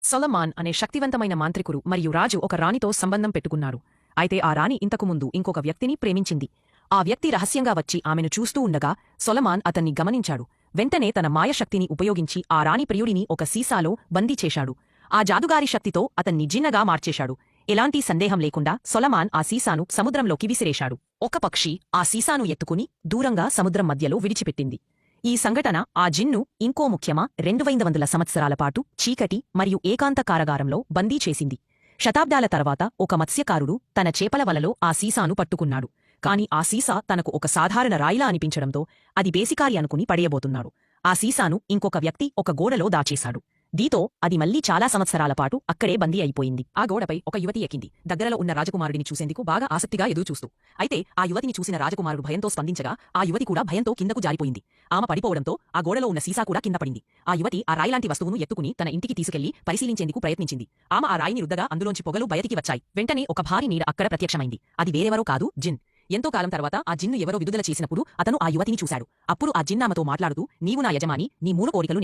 Solomon అనే శక్తివంతమైన మాంత్రికుడు మరియు రాజు ఒక రాణితో సంబంధం పెట్టుకున్నాడు. అయితే ఆ రాణి ఇంతకుముందు ఇంకొక వ్యక్తిని ప్రేమించింది. ఆ వ్యక్తి రహస్యంగా వచ్చి ఆమెను చూస్తూ ఉండగా సొలమాన్ అతన్ని గమనించాడు. వెంటనే తన మాయశక్తిని ఉపయోగించి ఆ రాణి ప్రియుడిని ఒక సీసాలో బందీ చేశాడు. ఆ జాదుగారి శక్తితో అతన్ని జిన్నగా మార్చేశాడు. ఎలాంటి సందేహం లేకుండా సొలమాన్ ఆ సీసాను సముద్రంలోకి విసిరేశాడు. ఒక పక్షి ఆ సీసాను ఎత్తుకుని దూరంగా సముద్రం మధ్యలో విడిచిపెట్టింది. ఈ సంఘటన ఆ జిన్ను ఇంకో ముఖ్యమా 200 సంవత్సరాల పాటు చీకటి మరియు ఏకాంత కారాగారంలో బందీ చేసింది. శతాబ్దాల తర్వాత ఒక మత్స్యకారుడు తన చేపల వలలో ఆ సీసాను పట్టుకున్నాడు. కాని ఆ సీసా తనకు ఒక సాధారణ రాయిలా అనిపించడంతో అది బేసికారి అనుకుని పడేయబోతున్నాడు. ఆ సీసాను ఇంకొక వ్యక్తి ఒక గోడలో దాచేశాడు. దీంతో అది మళ్లీ చాలా సంవత్సరాల పాటు అక్కడే బందీ అయిపోయింది. ఆ గోడపై ఒక యువతి ఎక్కింది. దగ్గరలో ఉన్న రాజకుమారుడిని చూసేందుకు బాగా ఆసక్తిగా ఎదురుచూస్తూ. అయితే ఆ యువతిని చూసిన రాజకుమారుడు భయంతో స్పందించగా ఆ యువతి కూడా భయంతో కిందకు జారిపోయింది. ఆమె పడిపోవడంతో ఆ గోడలో ఉన్న సీసా కూడా కింద పడింది. ఆ యువతి ఆ రాయిలాంటి వస్తువును ఎత్తుకుని తన ఇంటికి తీసుకెళ్లి పరిశీలించేందుకు ప్రయత్నించింది. ఆమె ఆ రాయిని రుద్దగా అందులోంచి పొగలు బయటికి వచ్చాయి. వెంటనే ఒక భారీ నీడ అక్కడ ప్రత్యక్షమైంది. అది వేరెవరో కాదు, జిన్. ఎంతో కాలం తర్వాత ఆ జిన్ను ఎవరో విడుదల చేసినప్పుడు అతను ఆ యువతిని చూశాడు. అప్పుడు ఆ జిన్ ఆమెతో మాట్లాడుతూ, నీవు నా యజమాని, నీ 3 కోరికలు